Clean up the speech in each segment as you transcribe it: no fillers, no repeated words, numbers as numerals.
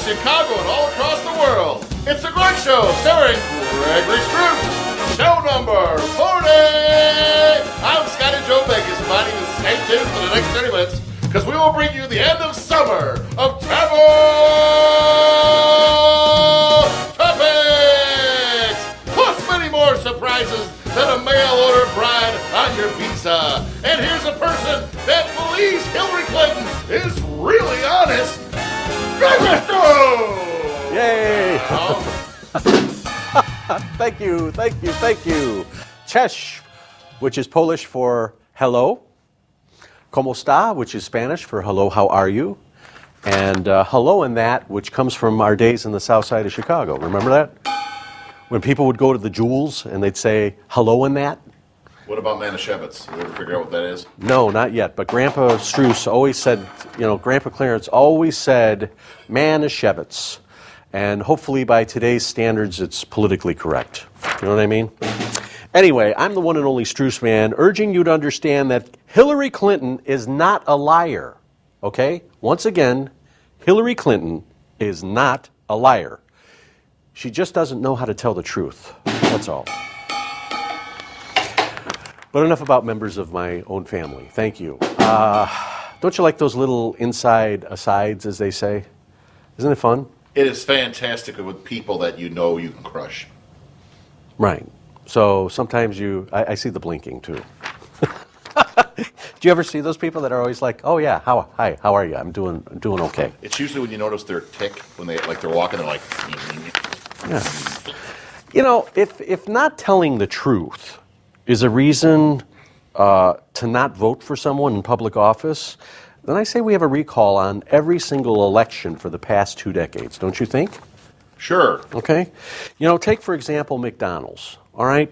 Chicago and all across the world. It's the Greg Show, starring Gregory Struss. Show number 40. I'm Scotty Joe Vegas, inviting you to stay tuned for the next 30 minutes, because we will bring you the end of summer of Taboo Topics, plus many more surprises than a mail-order bride on your visa. And here's a person that believes Hillary Clinton is really honest. Gregory Struss! Yay! Thank you. Cześć, which is Polish for hello. Como está, which is Spanish for hello, how are you? And hello in that, which comes from our days in the south side of Chicago. Remember that? When people would go to the Jewels and they'd say hello in that? What about Manischewitz? You ever figure out what that is? No, not yet. But Grandpa Struss always said, Grandpa Clarence always said Manischewitz. And hopefully by today's standards, it's politically correct. You know what I mean? Anyway, I'm the one and only Struss man, urging you to understand that Hillary Clinton is not a liar. Okay? Once again, Hillary Clinton is not a liar. She just doesn't know how to tell the truth. That's all. But enough about members of my own family. Thank you. Don't you like those little inside asides, as they say? Isn't it fun? It is fantastic with people that you know you can crush. Right. So sometimes I see the blinking too. Do you ever see those people that are always like, "Oh yeah, hi, how are you? I'm doing okay." It's usually when you notice their tick, when they're walking, they're like. Yeah. If not telling the truth is a reason to not vote for someone in public office, then I say we have a recall on every single election for the past 2 decades, don't you think? Sure. Okay. Take, for example, McDonald's, all right?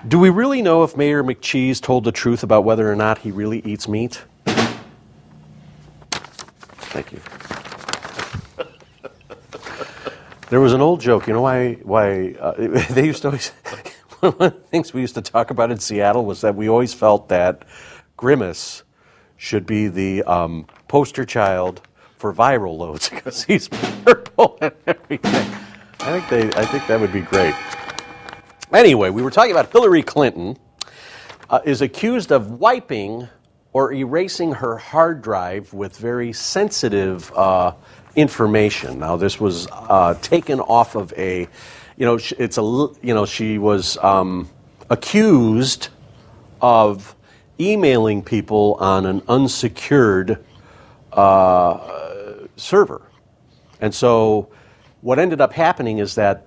Do we really know if Mayor McCheese told the truth about whether or not he really eats meat? Thank you. There was an old joke. You know why they used to always... One of the things we used to talk about in Seattle was that we always felt that Grimace should be the poster child for viral loads because he's purple and everything. I think that would be great. Anyway, we were talking about Hillary Clinton is accused of wiping or erasing her hard drive with very sensitive information. Now, this was taken off of she was accused of emailing people on an unsecured server. And so what ended up happening is that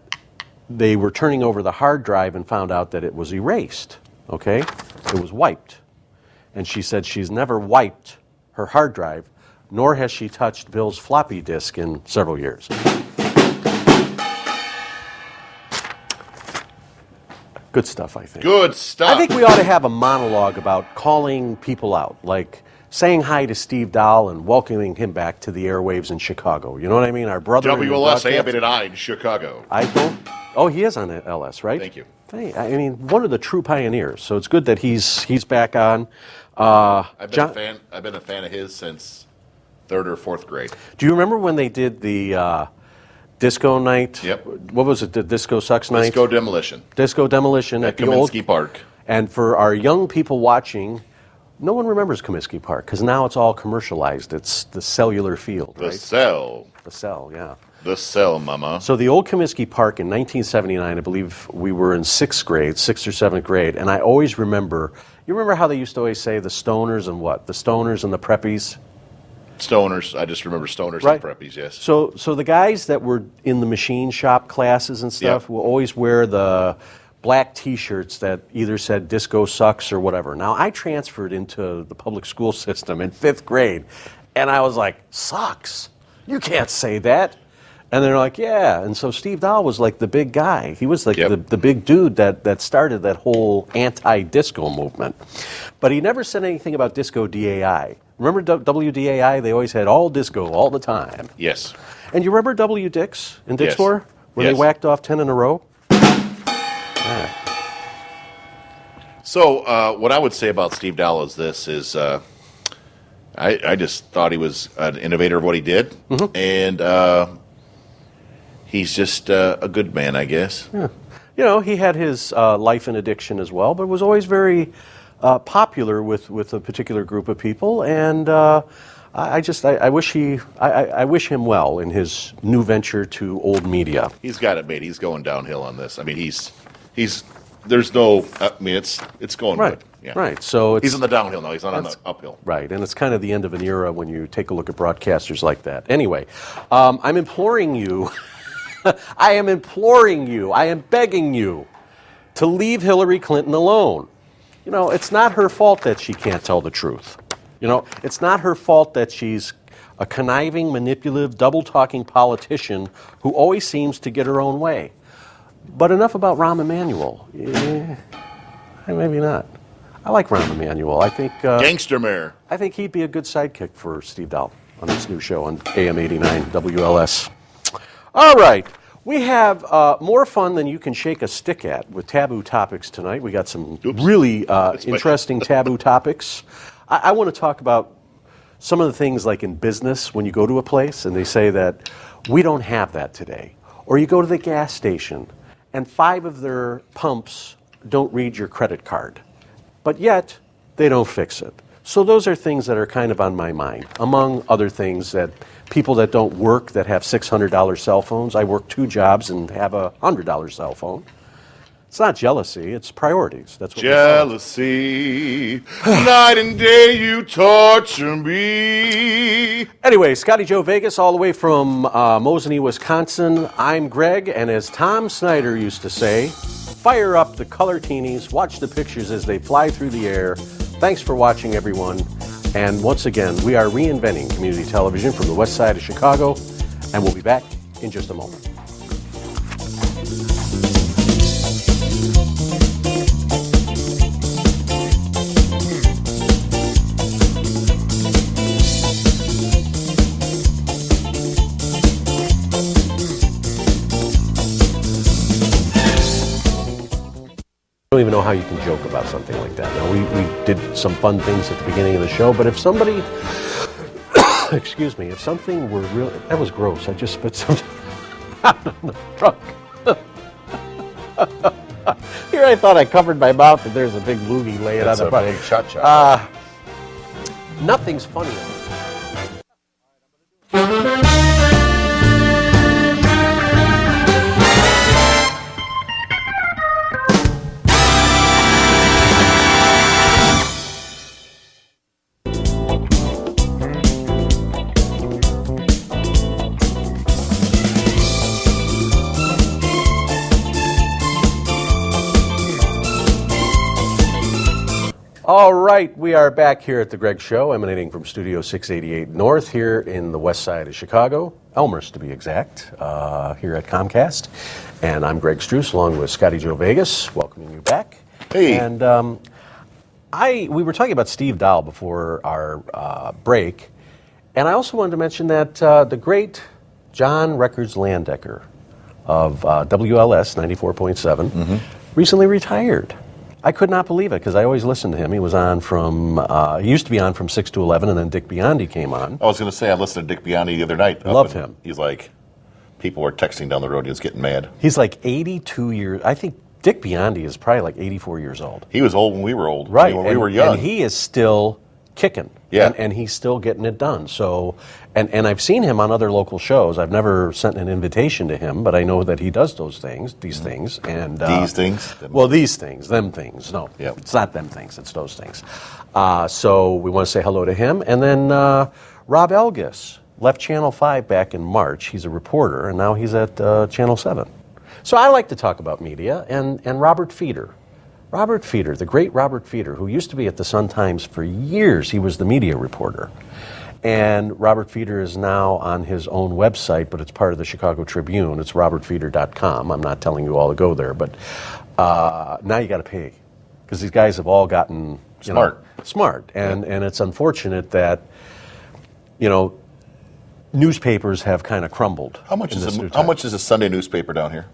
they were turning over the hard drive and found out that it was erased, okay? It was wiped. And she said she's never wiped her hard drive, nor has she touched Bill's floppy disk in several years. Good stuff, I think. Good stuff. I think we ought to have a monologue about calling people out, like saying hi to Steve Dahl and welcoming him back to the airwaves in Chicago. You know what I mean? Our brother. WLS AM in Chicago. I don't. Oh, he is on LS, right? Thank you. I mean, one of the true pioneers. So it's good that he's back on. I've been a fan of his since 3rd or 4th grade. Do you remember when they did the disco night? Yep. What was it? The Disco Sucks night? Disco Demolition. Disco Demolition At the old Kaminsky Park. And for our young people watching, no one remembers Comiskey Park because now it's all commercialized. It's the cellular field, right? The Cell. The Cell, yeah. The Cell, mama. So the old Comiskey Park in 1979, I believe we were in 6th or 7th grade, and I always remember, you remember how they used to always say the stoners and what? The stoners and the preppies? Stoners. I just remember stoners right. and preppies, yes. So the guys that were in the machine shop classes and stuff will always wear the black T-shirts that either said disco sucks or whatever. Now, I transferred into the public school system in 5th grade, and I was like, sucks? You can't say that. And they're like, yeah. And so Steve Dahl was like the big guy. He was like the big dude that started that whole anti-disco movement. But he never said anything about disco DAI. Remember WDAI? They always had all disco all the time. Yes. And you remember W Dix in Dixmoor? Where they whacked off 10 in a row? Right. So what I would say about Steve Dahl is this, is I just thought he was an innovator of what he did. Mm-hmm. And He's just a good man, I guess. Yeah. You know, he had his life in addiction as well, but was always very popular with a particular group of people. And I wish him well in his new venture to old media. He's got it made. He's going downhill on this. I mean, there's no. I mean, it's going Right. good. Yeah. Right. So he's on the downhill now. He's not on the uphill. Right, and it's kind of the end of an era when you take a look at broadcasters like that. Anyway, I'm imploring you. I am imploring you, I am begging you to leave Hillary Clinton alone. You know, it's not her fault that she can't tell the truth. You know, it's not her fault that she's a conniving, manipulative, double-talking politician who always seems to get her own way. But enough about Rahm Emanuel. Maybe not. I like Rahm Emanuel. I think Gangster Mayor. I think he'd be a good sidekick for Steve Dahl on his new show on AM 89 WLS. All right, we have more fun than you can shake a stick at with Taboo Topics tonight. We got some really interesting taboo topics. I want to talk about some of the things like in business when you go to a place and they say that we don't have that today. Or you go to the gas station and 5 of their pumps don't read your credit card. But yet, they don't fix it. So those are things that are kind of on my mind, among other things that people that don't work, that have $600 cell phones. I work 2 jobs and have a $100 cell phone. It's not jealousy, it's priorities. That's what jealousy. Night and day you torture me. Anyway, Scotty Joe Vegas, all the way from Mosinee, Wisconsin. I'm Greg, and as Tom Snyder used to say, fire up the color teenies, watch the pictures as they fly through the air. Thanks for watching, everyone. And once again, we are reinventing community television from the west side of Chicago, and we'll be back in just a moment. I don't even know how you can joke about something like that. Now, we did some fun things at the beginning of the show, but if somebody, excuse me, if something were really, that was gross. I just spit something out of the trunk. Here I thought I covered my mouth, and there's a big loogie laying on the butt. Big cha-cha. Nothing's funny. All right, we are back here at the Greg Show, emanating from Studio 688 North here in the west side of Chicago, Elmhurst to be exact, here at Comcast. And I'm Greg Struss, along with Scotty Joe Vegas, welcoming you back. Hey. And we were talking about Steve Dahl before our break, and I also wanted to mention that the great John Records Landecker of WLS 94.7 recently retired. I could not believe it because I always listened to him. He was on from, he used to be on from 6 to 11, and then Dick Biondi came on. I was going to say, I listened to Dick Biondi the other night. Loved him. He's like, people were texting down the road. He was getting mad. He's like 82 years. I think Dick Biondi is probably like 84 years old. He was old when we were old. Right. I mean, when we were young. And he is still kicking. Yeah. And he's still getting it done. So, and I've seen him on other local shows. I've never sent an invitation to him, but I know that he does those things, these things. And these things? Well, these things, them things. No, Yep. It's not them things, it's those things. So we want to say hello to him. And then Rob Elgis left Channel 5 back in March. He's a reporter, and now he's at Channel 7. So I like to talk about media, and Robert Feeder. Robert Feeder, the great Robert Feeder, who used to be at the Sun-Times for years. He was the media reporter. And Robert Feeder is now on his own website, but it's part of the Chicago Tribune. It's robertfeeder.com. I'm not telling you all to go there, but now you got to pay. Because these guys have all gotten smart. And it's unfortunate that, newspapers have kind of crumbled. How much is a Sunday newspaper down here?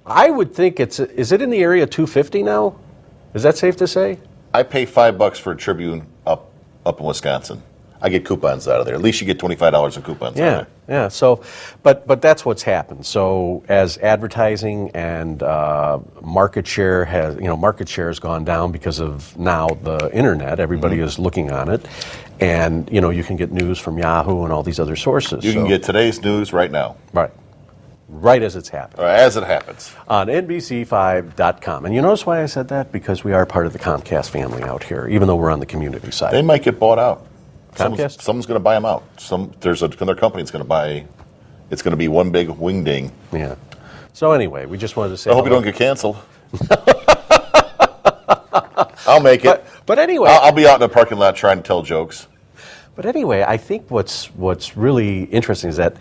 I would think is it in the area of $2.50 now? Is that safe to say? I pay $5 for a Tribune up in Wisconsin. I get coupons out of there. At least you get $25 in coupons out Yeah, of yeah. So, but that's what's happened. So as advertising and market share has gone down because of now the internet. Everybody is looking on it, and you can get news from Yahoo and all these other sources. You can get today's news right now. Right as it's happening. Or as it happens. On NBC5.com. And you notice why I said that? Because we are part of the Comcast family out here, even though we're on the community side. They might get bought out. Comcast? Someone's going to buy them out. There's another company that's going to buy. It's going to be one big wingding. Yeah. So anyway, we just wanted to say. I hope you don't get canceled. I'll make it. But anyway, I'll be out in the parking lot trying to tell jokes. But anyway, I think what's really interesting is that,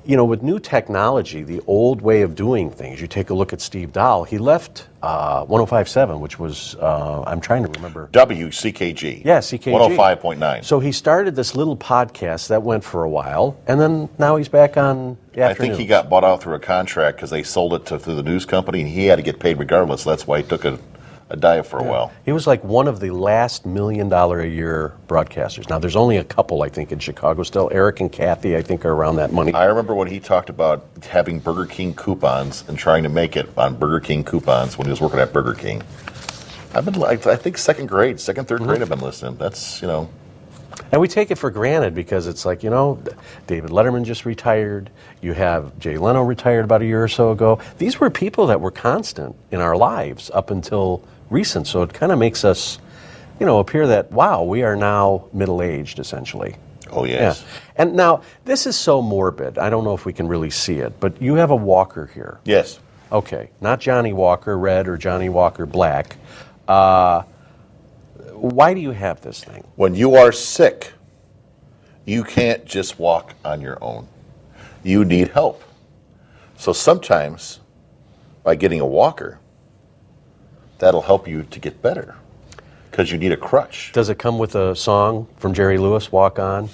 with new technology, the old way of doing things, you take a look at Steve Dahl, he left 105.7, which was, I'm trying to remember. WCKG. Yeah, CKG. 105.9. So he started this little podcast that went for a while, and then now he's back on the afternoons. I think he got bought out through a contract because they sold it through the news company, and he had to get paid regardless. That's why he took a dive for a while. He was like one of the last $1 million a year broadcasters. Now, there's only a couple, I think, in Chicago still. Eric and Kathy, I think, are around that money. I remember when he talked about having Burger King coupons and trying to make it on Burger King coupons when he was working at Burger King. I think third grade, I've been listening. That's, And we take it for granted because it's like, David Letterman just retired. You have Jay Leno retired about a year or so ago. These were people that were constant in our lives up until recent. So it kind of makes us, appear that, wow, we are now middle-aged, essentially. Oh, yes. Yeah. And now, this is so morbid. I don't know if we can really see it, but you have a walker here. Yes. Okay. Not Johnny Walker Red or Johnny Walker Black. Why do you have this thing? When you are sick, you can't just walk on your own. You need help. So sometimes, by getting a walker, that'll help you to get better because you need a crutch. Does it come with a song from Jerry Lewis, Walk On?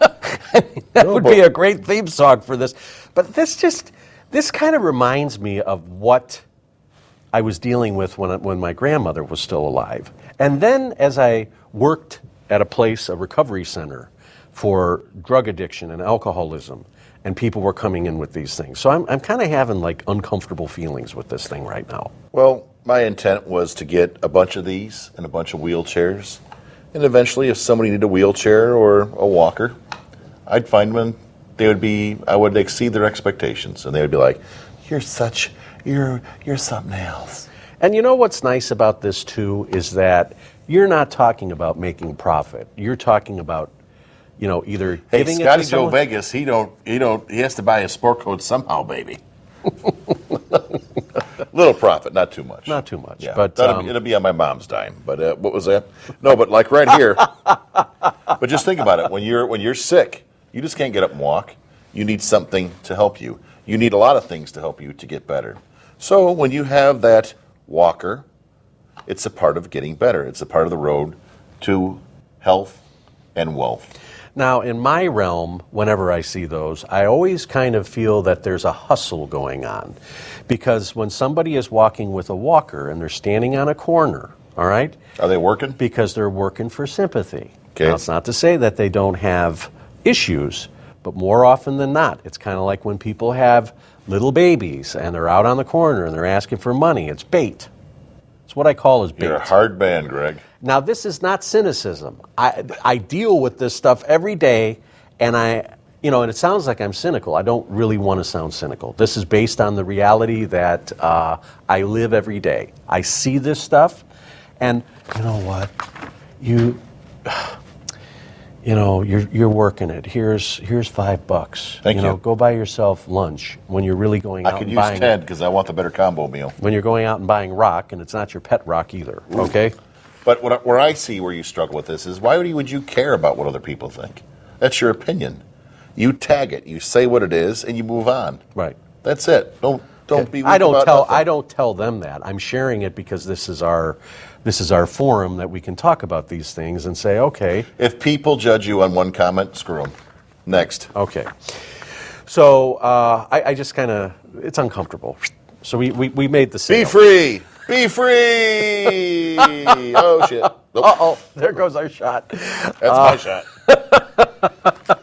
That would be a great theme song for this. But this kind of reminds me of what I was dealing with when my grandmother was still alive. And then as I worked at a recovery center for drug addiction and alcoholism, and people were coming in with these things. So I'm kind of having like uncomfortable feelings with this thing right now. Well, my intent was to get a bunch of these and a bunch of wheelchairs. And eventually, if somebody needed a wheelchair or a walker, I'd find them and I would exceed their expectations. And they would be like, you're something else. And you know what's nice about this too is that you're not talking about making profit. You're talking about, either giving Scotty it to someone. Joe Vegas, he has to buy a sport coat somehow, baby. Little profit, not too much. Not too much. Yeah, But it'll be on my mom's dime. But what was that? No, but like right here. But just think about it. When you're sick, you just can't get up and walk. You need something to help you. You need a lot of things to help you to get better. So when you have that walker, it's a part of getting better. It's a part of the road to health and wealth. Now, in my realm, whenever I see those, I always kind of feel that there's a hustle going on. Because when somebody is walking with a walker and they're standing on a corner, all right? Are they working? Because they're working for sympathy. Okay. Now, it's not to say that they don't have issues, but more often than not, it's kind of like when people have little babies and they're out on the corner and they're asking for money. It's bait. It's what I call as bait. You're a hard man, Greg. Now, this is not cynicism. I deal with this stuff every day, and and it sounds like I'm cynical. I don't really want to sound cynical. This is based on the reality that I live every day. I see this stuff, and you know what? You're working it. Here's $5. Thank you. Go buy yourself lunch when you're really going out I could and use buying 10 because I want the better combo meal. when you're going out and buying rock, and it's not your pet rock either. Okay. But where I see where you struggle with this is why would you care about what other people think? That's your opinion. You tag it, you say what it is, and you move on. Right. That's it. Don't be. I don't nothing. tell them that. I'm sharing it because this is our forum that we can talk about these things and say, okay. If people judge you on one comment, screw them. Next. Okay. So I just kind of, it's uncomfortable. So we made the sale. Be free. Be free. Oh, shit. Nope. Uh-oh, there goes our shot. That's my shot.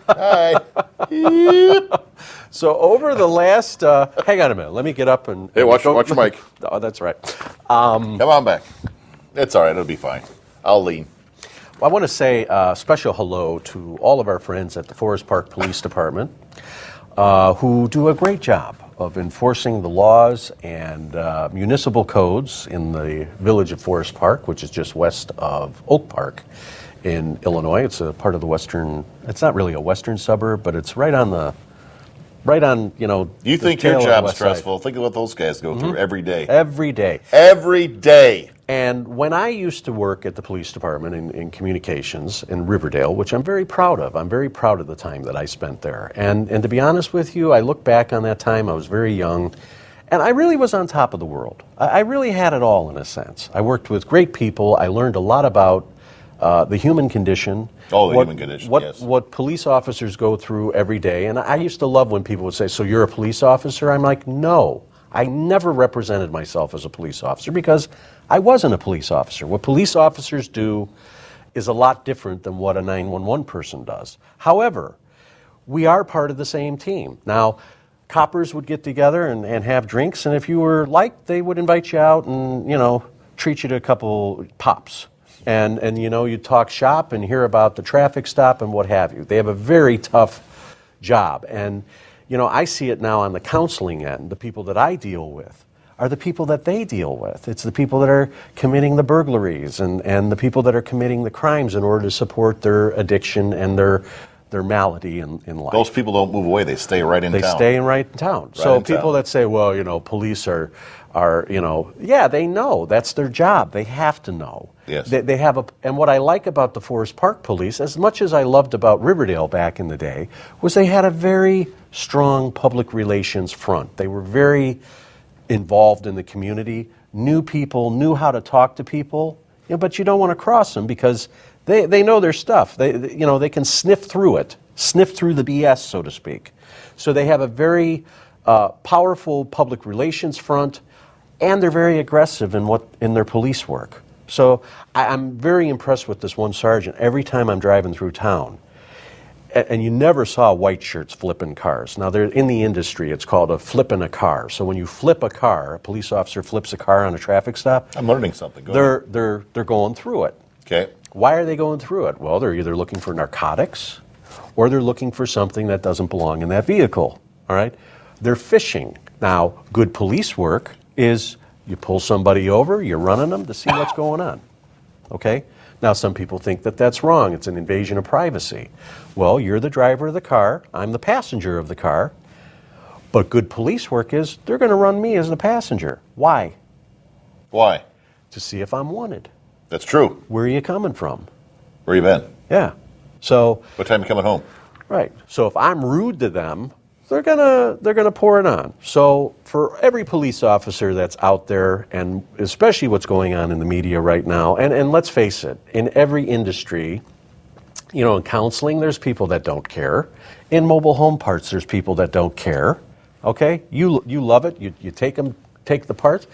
Hi. So over the last, hang on a minute, let me get up and... Hey, watch your mic. Oh, that's right. Come on back. It's all right. It'll be fine. I'll lean. Well, I want to say a special hello to all of our friends at the Forest Park Police Department who do a great job of enforcing the laws and municipal codes in the village of Forest Park, which is just west of Oak Park in Illinois. It's a part of the western, it's not really a western suburb, but it's right on, You think tail your of the job's west stressful? Think of what those guys go through every day. Every day. Every day. And when I used to work at the police department in communications in Riverdale, which I'm very proud of the time that I spent there. And to be honest with you, I look back on that time, I was very young, and I really was on top of the world. I really had it all in a sense. I worked with great people. I learned a lot about the human condition. Oh, the human condition, yes. What police officers go through every day. And I used to love when people would say, so you're a police officer? I'm like, no. I never represented myself as a police officer because I wasn't a police officer. What police officers do is a lot different than what a 911 person does. However, we are part of the same team. Now, coppers would get together and have drinks, and if you were liked, they would invite you out and, treat you to a couple pops. And you talk shop and hear about the traffic stop and what have you. They have a very tough job. And I see it now on the counseling end. The people that I deal with are the people that they deal with. It's the people that are committing the burglaries and the people that are committing the crimes in order to support their addiction and their malady in life. Those people don't move away. They stay right in town. They stay right in town. So people that say, well, police are, yeah, they know. That's their job. They have to know. Yes. They have and what I like about the Forest Park Police, as much as I loved about Riverdale back in the day, was they had a very strong public relations front. They were very involved in the community, knew people, knew how to talk to people, but you don't want to cross them because they know their stuff. They can sniff through it, sniff through the BS, so to speak. So they have a very powerful public relations front, and they're very aggressive in their police work. So I'm very impressed with this one sergeant. Every time I'm driving through town, and you never saw white shirts flipping cars. Now, they're in the industry, it's called a flipping a car. So when you flip a car, a police officer flips a car on a traffic stop. I'm learning something. They're going through it. Okay. Why are they going through it? Well, they're either looking for narcotics or they're looking for something that doesn't belong in that vehicle. All right? They're fishing. Now, good police work is you pull somebody over, you're running them to see what's going on. Okay? Now, some people think that that's wrong. It's an invasion of privacy. Well, you're the driver of the car. I'm the passenger of the car. But good police work is they're going to run me as the passenger. Why? Why? To see if I'm wanted. That's true. Where are you coming from? Where you been? Yeah. So. What time you coming home? Right. So if I'm rude to them, they're gonna pour it on. So for every police officer that's out there, and especially what's going on in the media right now, and let's face it, in every industry, in counseling, there's people that don't care. In mobile home parts, there's people that don't care. Okay? You love it. You take the parts.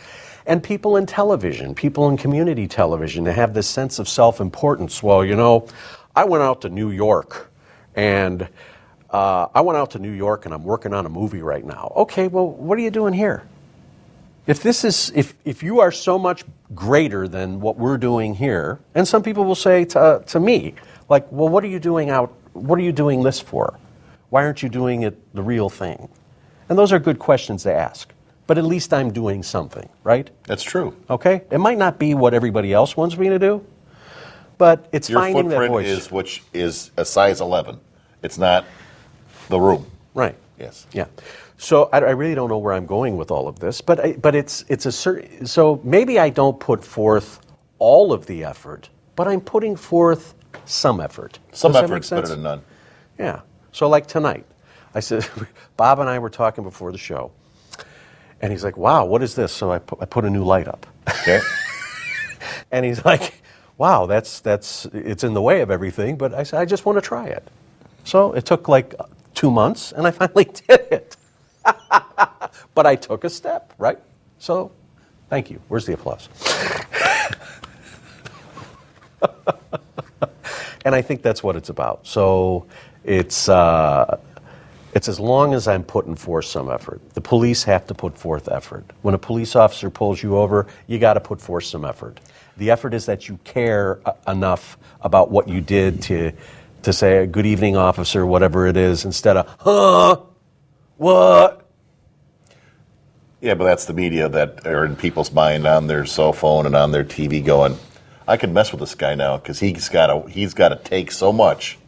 And people in television, people in community television, they have this sense of self-importance. Well, I went out to New York, and I'm working on a movie right now. Okay, well, what are you doing here? If you are so much greater than what we're doing here, and some people will say to me, like, well, what are you doing out? What are you doing this for? Why aren't you doing it the real thing? And those are good questions to ask. But at least I'm doing something, right? That's true. Okay? It might not be what everybody else wants me to do, but it's finding that voice. Your footprint is a size 11. It's not the room. Right. Yes. Yeah. So I really don't know where I'm going with all of this, but it's a certain. So maybe I don't put forth all of the effort, but I'm putting forth some effort. Some effort's better than none. Yeah. So like tonight, I said, Bob and I were talking before the show. And he's like, wow, what is this? So I put a new light up. Okay. And he's like, wow, it's in the way of everything, but I said, I just want to try it. So it took like 2 months, and I finally did it. But I took a step, right? So, thank you. Where's the applause? And I think that's what it's about. So it's as long as I'm putting forth some effort. The police have to put forth effort. When a police officer pulls you over, you got to put forth some effort. The effort is that you care enough about what you did to say, good evening, officer, whatever it is, instead of, huh, what? Yeah, but that's the media that are in people's mind on their cell phone and on their TV going, I can mess with this guy now because he's got to take so much,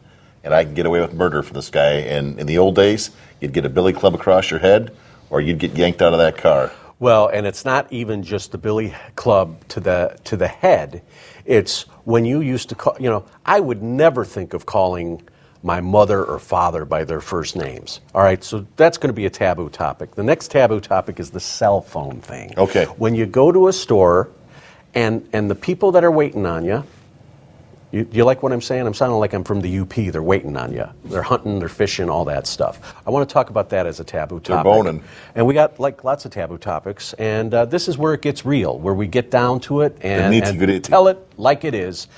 and I can get away with murder for this guy. And in the old days, you'd get a billy club across your head, or you'd get yanked out of that car. Well, and it's not even just the billy club to the head. It's when you used to call. I would never think of calling my mother or father by their first names. All right, so that's going to be a taboo topic. The next taboo topic is the cell phone thing. Okay. When you go to a store. And the people that are waiting on you, you like what I'm saying? I'm sounding like I'm from the UP. They're waiting on you. They're hunting, they're fishing, all that stuff. I want to talk about that as a taboo topic. They're boning. And we got lots of taboo topics. And this is where it gets real, where we get down to it and tell it like it is.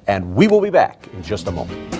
And we will be back in just a moment.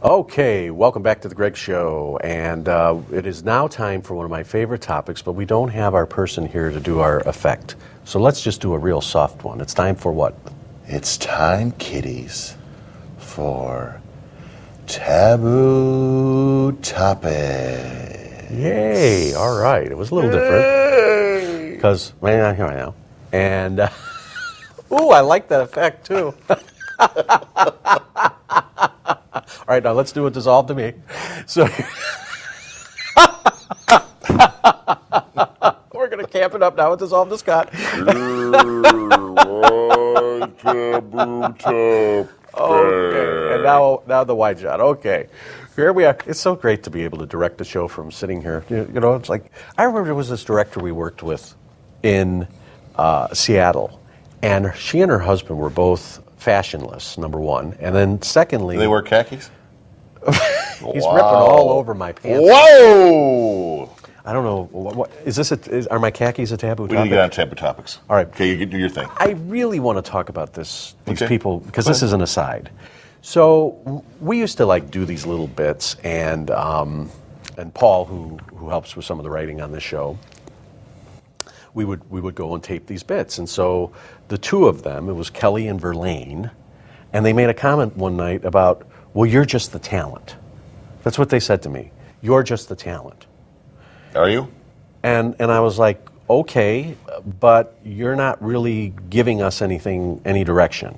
Okay, welcome back to the Greg Show, and it is now time for one of my favorite topics, but we don't have our person here to do our effect. So let's just do a real soft one. It's time for what? It's time, kiddies, for Taboo Topics. Yay, all right. It was a little different, because, man, here I am. And, ooh, I like that effect, too. All right, now let's do a dissolve to me. So we're going to camp it up now with dissolve to Scott. Okay, and now the wide shot. Okay, here we are. It's so great to be able to direct the show from sitting here. It's like, I remember there was this director we worked with in Seattle, and she and her husband were both fashionless, number one. And then secondly... Do they wear khakis? He's ripping all over my pants. Whoa! I don't know. What is this? Are my khakis a taboo topic? We need to get on Taboo Topics. All right. Okay, you do your thing. I really want to talk about these Okay. people, because this is an aside. So we used to do these little bits, and Paul, who helps with some of the writing on this show, we would go and tape these bits. And so the two of them, it was Kelly and Verlaine, and they made a comment one night about, well, you're just the talent. That's what they said to me. You're just the talent. Are you? And I was like, okay, but you're not really giving us any direction.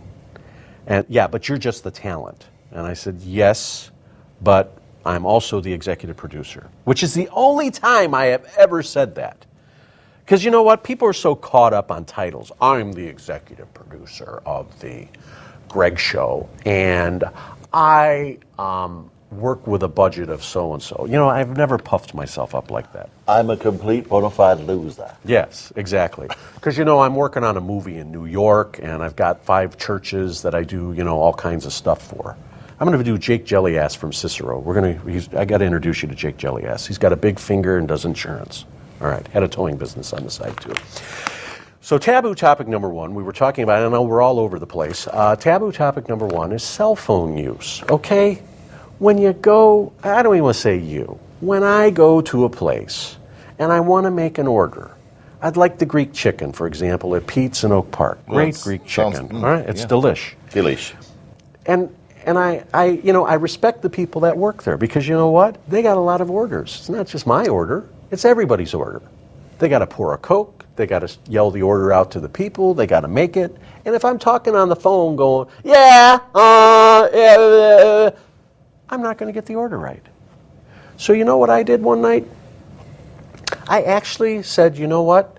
And yeah, but you're just the talent. And I said, yes, but I'm also the executive producer, which is the only time I have ever said that. Because you know what? People are so caught up on titles. I'm the executive producer of the Greg Show, and I work with a budget of so-and-so. I've never puffed myself up like that. I'm a complete bona fide loser. Yes, exactly. Because, I'm working on a movie in New York, and I've got 5 churches that I do, all kinds of stuff for. I'm going to do Jake Jellyass from Cicero. I got to introduce you to Jake Jellyass. He's got a big finger and does insurance. All right, had a towing business on the side, too. So taboo topic number 1, we were talking about, I know we're all over the place. Taboo topic number 1 is cell phone use, okay? When you go, I don't even want to say you. When I go to a place and I want to make an order, I'd like the Greek chicken, for example, at Pete's in Oak Park. Great Greek chicken, all right? It's delish. Delish. And I respect the people that work there, because you know what? They got a lot of orders. It's not just my order. It's everybody's order. They got to pour a Coke. They got to yell the order out to the people. They got to make it. And if I'm talking on the phone going, yeah, I'm not going to get the order right. So you know what I did one night? I actually said, you know what?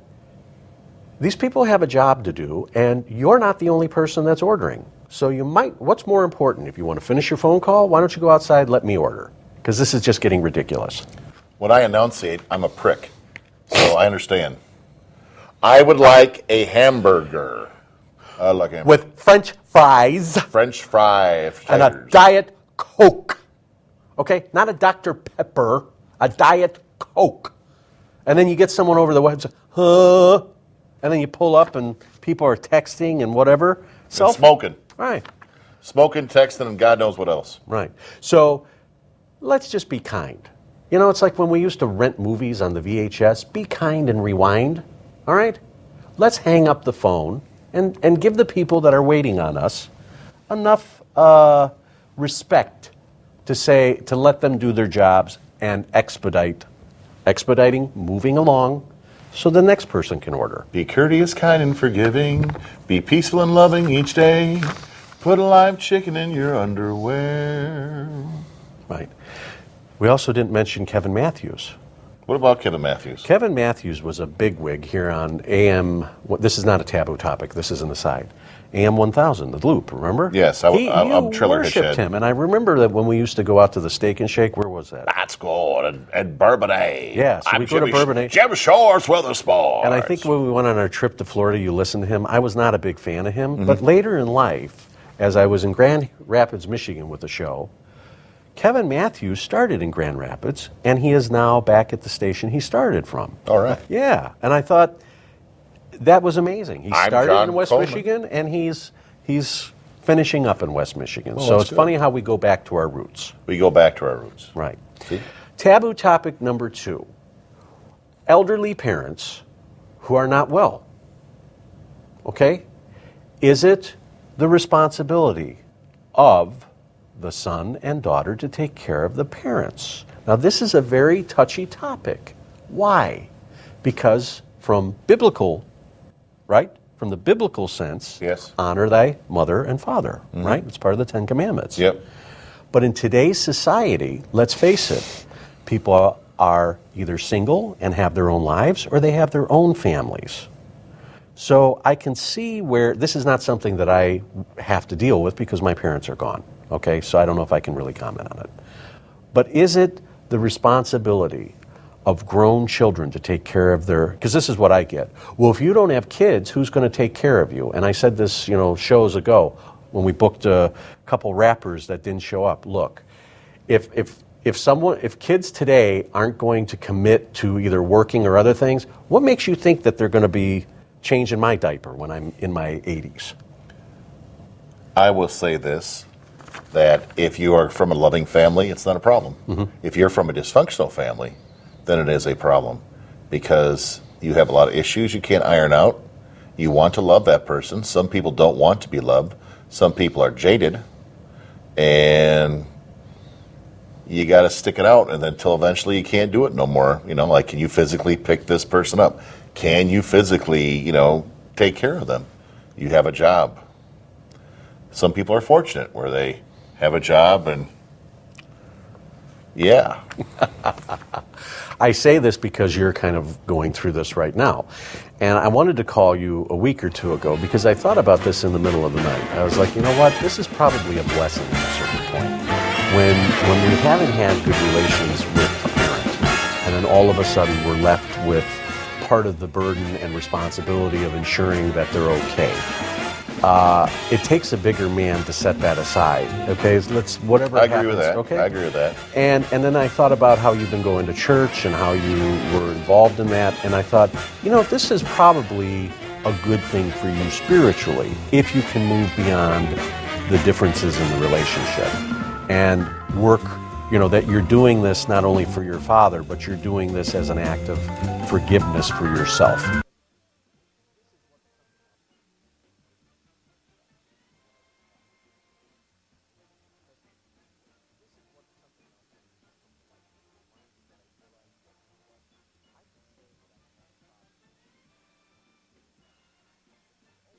These people have a job to do, and you're not the only person that's ordering. So what's more important? If you want to finish your phone call, why don't you go outside, let me order? Because this is just getting ridiculous. When I enunciate, I'm a prick. So I understand. I would like a hamburger. I like hamburger. With French fries. French fry. And a Diet Coke. Okay? Not a Dr. Pepper. A Diet Coke. And then you get someone over the website, huh? And then you pull up and people are texting and whatever. And smoking. Right. Smoking, texting, and God knows what else. Right. So let's just be kind. You know, it's like when we used to rent movies on the VHS. Be kind and rewind. All right? Let's hang up the phone and give the people that are waiting on us enough respect to let them do their jobs and expediting, moving along, so the next person can order. Be courteous, kind, and forgiving. Be peaceful and loving each day. Put a live chicken in your underwear. Right. We also didn't mention Kevin Matthews. What about Kevin Matthews? Kevin Matthews was a bigwig here on AM. This is not a taboo topic. This is an aside. AM 1000, the Loop, remember? Yes, I'm Triller worshipped him. And I remember that when we used to go out to the Steak and Shake, where was that? That's good. And Bourbonnais. Yeah, so we go to Bourbonnais. Jim Shorts with the sports. And I think when we went on our trip to Florida, you listened to him. I was not a big fan of him. But later in life, as I was in Grand Rapids, Michigan with the show, Kevin Matthews started in Grand Rapids, and he is now back at the station he started from. All right. Yeah, and I thought that was amazing. He started John in West Coleman. Michigan, and he's finishing up in West Michigan. Well, so that's it's good. funny how we go back to our roots. We go back to our roots. Right. See? Taboo topic number 2. Elderly parents who are not well. Okay? Is it the responsibility of the son and daughter to take care of the parents? Now, this is a very touchy topic. Why? Because from biblical, right? From the biblical sense, Yes. honor thy mother and father, right? It's part of the Ten Commandments. Yep. But in today's society, let's face it, people are either single and have their own lives, or they have their own families. So I can see where this is not something that I have to deal with because my parents are gone. Okay, so I don't know if I can really comment on it. But is it the responsibility of grown children to take care of their, because this is what I get. Well, if you don't have kids, who's going to take care of you? And I said this, shows ago when we booked a couple rappers that didn't show up. Look, if kids today aren't going to commit to either working or other things, what makes you think that they're going to be changing my diaper when I'm in my 80s? I will say this, that if you are from a loving family, it's not a problem. If you're from a dysfunctional family, then it is a problem because you have a lot of issues you can't iron out. You want to love that person. Some people don't want to be loved. Some people are jaded, and you got to stick it out until eventually you can't do it no more. Like, can you physically pick this person up? Can you physically, take care of them? You have a job. Some people are fortunate where they have a job and, yeah. I say this because you're kind of going through this right now. And I wanted to call you a week or two ago because I thought about this in the middle of the night. I was like, you know what? This is probably a blessing at a certain point. When we haven't had good relations with a parent, and then all of a sudden we're left with part of the burden and responsibility of ensuring that they're okay. It takes a bigger man to set that aside. Okay, whatever I happens. agree with that. Okay, I agree with that. And then I thought about how you've been going to church and how you were involved in that, and I thought, this is probably a good thing for you spiritually if you can move beyond the differences in the relationship and work. That you're doing this not only for your father, but you're doing this as an act of forgiveness for yourself.